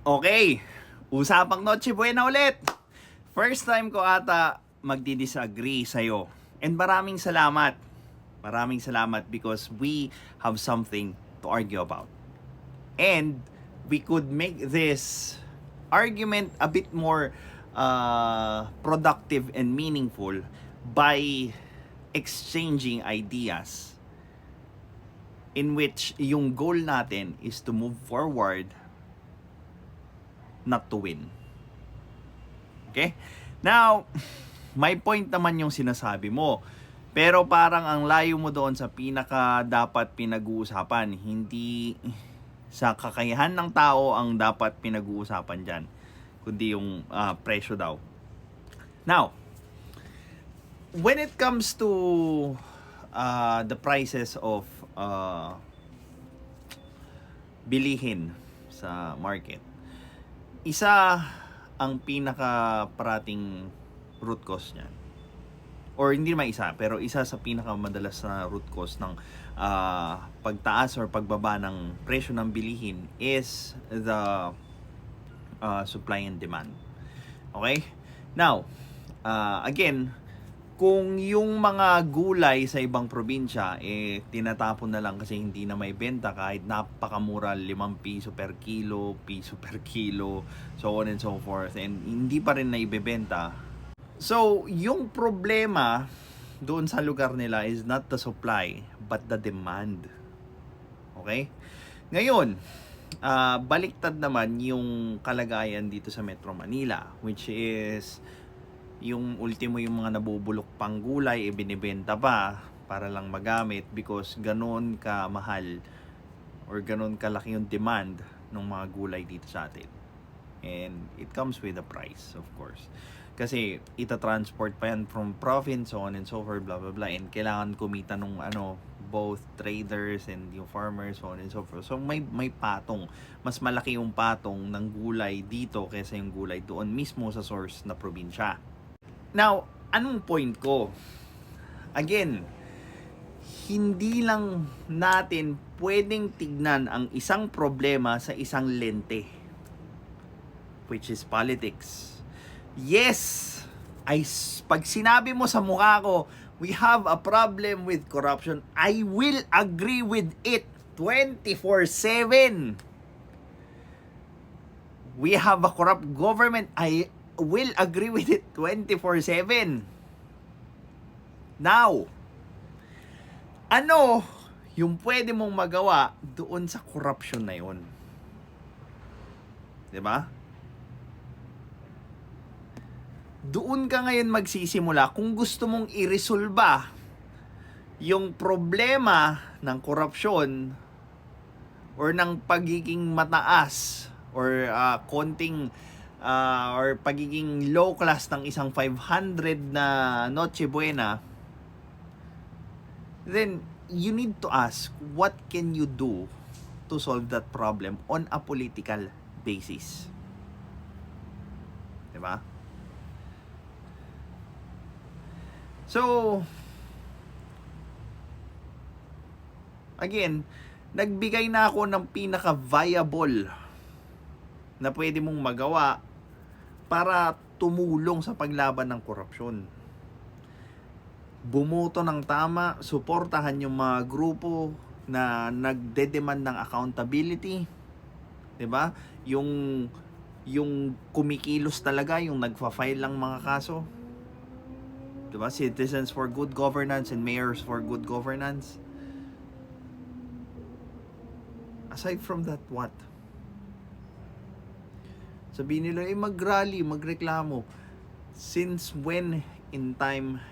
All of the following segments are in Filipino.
Okay, usapang Noche Buena ulit. First time ko ata magdi-disagree sa'yo. And maraming salamat. Maraming salamat because we have something to argue about. And we could make this argument a bit more productive and meaningful by exchanging ideas in which yung goal natin is to move forward, not to win. Okay? Now, my point naman yung sinasabi mo. Pero parang ang layo mo doon sa pinaka dapat pinag-uusapan. Hindi sa kakayahan ng tao ang dapat pinag-uusapan dyan. Kundi yung presyo daw. Now, when it comes to the prices of bilihin sa market, isa ang pinaka parating root cause niyan, or hindi naman isa, pero isa sa pinaka madalas na root cause ng pagtaas or pagbaba ng presyo ng bilihin is the supply and demand. Okay? Now, again, kung yung mga gulay sa ibang probinsya tinatapon na lang kasi hindi na may benta kahit napakamura, 5 piso per kilo, so on and so forth, and hindi pa rin na ibebenta. So, yung problema doon sa lugar nila is not the supply but the demand. Okay? Ngayon, baliktad naman yung kalagayan dito sa Metro Manila, which is yung ultimo yung mga nabubulok pang gulay binibenta pa para lang magamit because ganoon ka mahal or ganoon kalaki yung demand ng mga gulay dito sa atin. And it comes with a price, of course. Kasi ita-transport pa yan from province, so on and so forth, blah blah blah, and kailangan kumita nung both traders and yung farmers, so on and so forth. So may patong. Mas malaki yung patong ng gulay dito kaysa yung gulay doon mismo sa source na probinsya. Now, anong point ko? Again, hindi lang natin pwedeng tignan ang isang problema sa isang lente, which is politics. Yes, pag sinabi mo sa mukha ko, we have a problem with corruption, I will agree with it 24/7. We have a corrupt government, I will agree with it 24/7. Now, ano yung pwede mong magawa doon sa corruption na yun? 'Di ba? Doon ka ngayon magsisimula kung gusto mong iresolba yung problema ng korupsyon or ng pagiging mataas or konting or pagiging low class ng isang 500 na Noche Buena. Then you need to ask, what can you do to solve that problem on a political basis? 'Di ba? So, again, nagbigay na ako ng pinaka-viable na pwede mong magawa para tumulong sa paglaban ng korupsyon. Bumoto ng tama, suportahan yung mga grupo na nagde-demand ng accountability. 'Di ba? Yung kumikilos talaga, yung nagfa-file lang mga kaso. Diba? Citizens for Good Governance and Mayors for Good Governance. Aside from that, what? Sabihin nila, mag-rally, magreklamo. Since when in time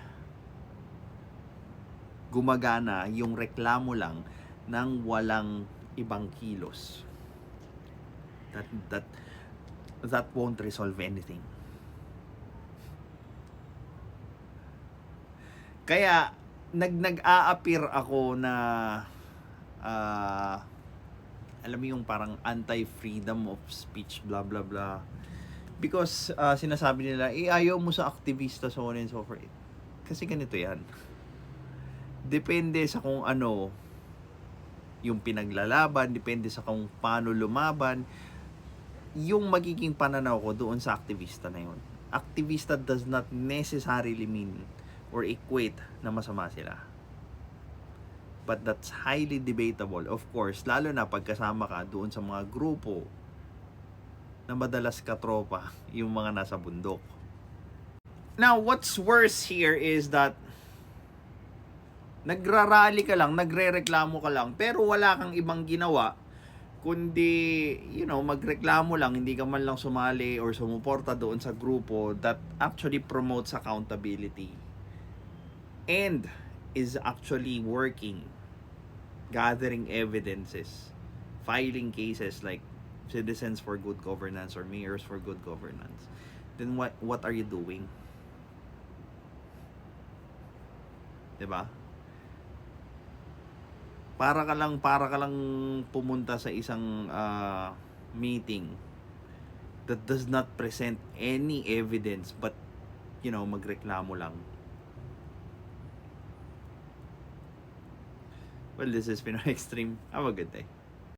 gumagana yung reklamo lang nang walang ibang kilos? That won't resolve anything. Kaya nag-a-appear ako na alam mo yung parang anti-freedom of speech, blah blah blah, because sinasabi nila ayaw mo sa aktivista, so on and so forth. Kasi ganito yan, depende sa kung ano yung pinaglalaban, depende sa kung paano lumaban. yung magiging pananaw ko doon sa aktivista na yun. Aktivista does not necessarily mean or equate na masama sila. But that's highly debatable. Of course, lalo na pagkasama ka doon sa mga grupo na madalas katropa yung mga nasa bundok. Now, what's worse here is that nagrarally ka lang, nagrereklamo ka lang, pero wala kang ibang ginawa kundi, magreklamo lang, hindi ka man lang sumali or sumuporta doon sa grupo that actually promotes accountability and is actually working, gathering evidences, filing cases like Citizens for Good Governance or Mayors for Good Governance. Then what are you doing? 'Di ba? Para ka lang pumunta sa isang meeting that does not present any evidence but magreklamo lang. Well, this is Pinoy Extreme. Have a good day.